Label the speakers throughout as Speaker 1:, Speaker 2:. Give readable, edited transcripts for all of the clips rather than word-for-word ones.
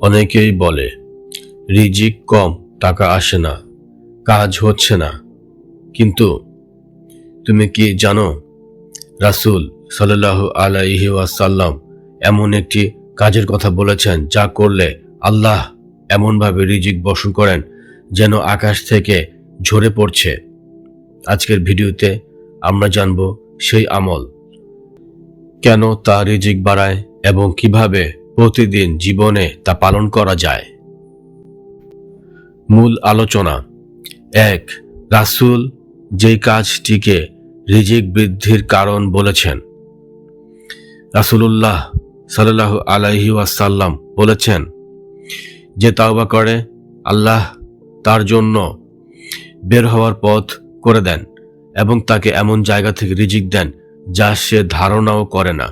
Speaker 1: অনেকেই বলে রিজিক কম, টাকা আসে না, কাজ হচ্ছে না। কিন্তু তুমি কি জানো রাসূল সাল্লাল্লাহু আলাইহি ওয়াসাল্লাম এমন একটি কাজের কথা বলেছেন যা করলে আল্লাহ এমনভাবে রিজিক বর্ষণ করেন যেন আকাশ থেকে ঝরে পড়ছে। আজকের ভিডিওতে আমরা জানব সেই আমল, কেন তা রিজিক বাড়ায় এবং কিভাবে প্রতিদিন জীবনে তা পালন করা যায়। মূল আলোচনা। ১. রাসূল যেই কাজটিকে রিজিক বৃদ্ধির কারণ বলেছেন। রাসূলুল্লাহ সাল্লাল্লাহু আলাইহি ওয়াসাল্লাম বলেছেন, যে তাওবা করে আল্লাহ তার জন্য বের হওয়ার পথ করে দেন এবং তাকে এমন জায়গা থেকে রিজিক দেন যা সে ধারণাও করে না।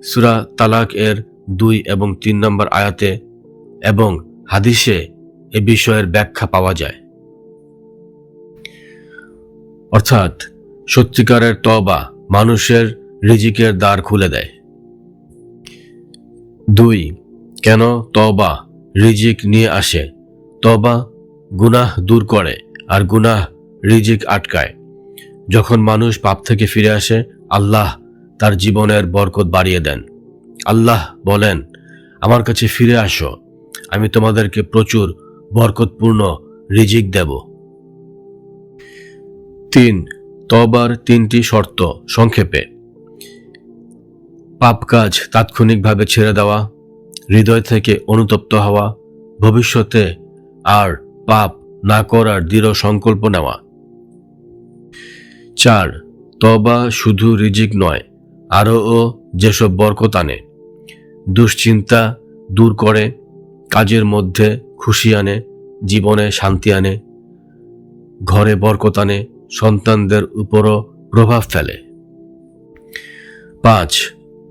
Speaker 1: সূরা তালাক এর 2 এবং 3 নম্বর আয়াতে এবং হাদিসে এ বিষয়ের ব্যাখ্যা পাওয়া যায়। অর্থাৎ সত্যিকারের তওবা মানুষের রিজিকের দ্বার খুলে দেয়। 2. কেন তওবা রিজিক নিয়ে আসে? তওবা গুনাহ দূর করে আর গুনাহ রিজিক আটকায়। যখন মানুষ পাপ থেকে ফিরে আসে, আল্লাহ তার জীবনের বরকত বাড়িয়ে দেন। আল্লাহ বলেন, আমার কাছে ফিরে আসো, আমি তোমাদেরকে প্রচুর বরকতপূর্ণ রিজিক দেব। 3. তওবার 3টি শর্ত সংক্ষেপে। পাপ কাজ তাৎক্ষণিকভাবে ছেড়ে দেওয়া, হৃদয় থেকে অনুতপ্ত হওয়া, ভবিষ্যতে আর পাপ না করার দৃঢ় সংকল্প নেওয়া। 4. তওবা শুধু রিজিক নয়, আরও যেসব বরকত আনে। দুশ্চিন্তা দূর করে, কাজের মধ্যে খুশি আনে, জীবনে শান্তি আনে, ঘরে বরকত আনে, সন্তানদের উপরও প্রভাব ফেলে। 5.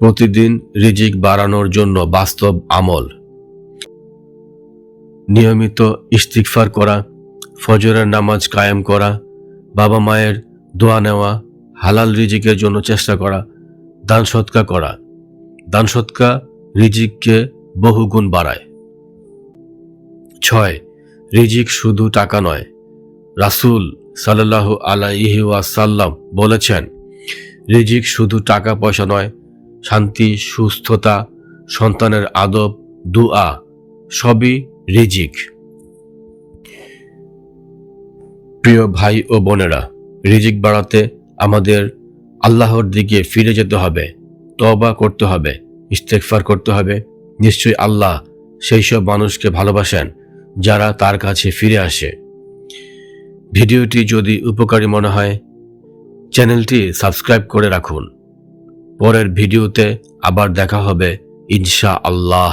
Speaker 1: প্রতিদিন রিজিক বাড়ানোর জন্য বাস্তব আমল। নিয়মিত ইস্তিগফার করা, ফজরের নামাজ কায়েম করা, বাবা মায়ের দোয়া নেওয়া, হালাল রিজিকের জন্য চেষ্টা করা, দান সদকা করা। দান সদকা রিজিককে বহুগুণ বাড়ায়। 6. রিজিক শুধু টাকা নয়। রাসূল সাল্লাল্লাহু আলাইহি ওয়াসাল্লাম বলেছেন, রিজিক শুধু টাকা পয়সা নয়, শান্তি, সুস্থতা, সন্তানের আদব, দুআ সবই রিজিক। প্রিয় ভাই ও বোনেরা, রিজিক বাড়াতে আমাদের আল্লাহর দিকে ফিরে যেতে হবে, তওবা করতে হবে, ইস্তেগফার করতে হবে। নিশ্চয়ই আল্লাহ সেই সব মানুষকে ভালোবাসেন যারা তার কাছে ফিরে আসে। ভিডিওটি যদি উপকারী মনে হয়, চ্যানেলটি সাবস্ক্রাইব করে রাখুন। পরের ভিডিওতে আবার দেখা হবে ইনশাআল্লাহ।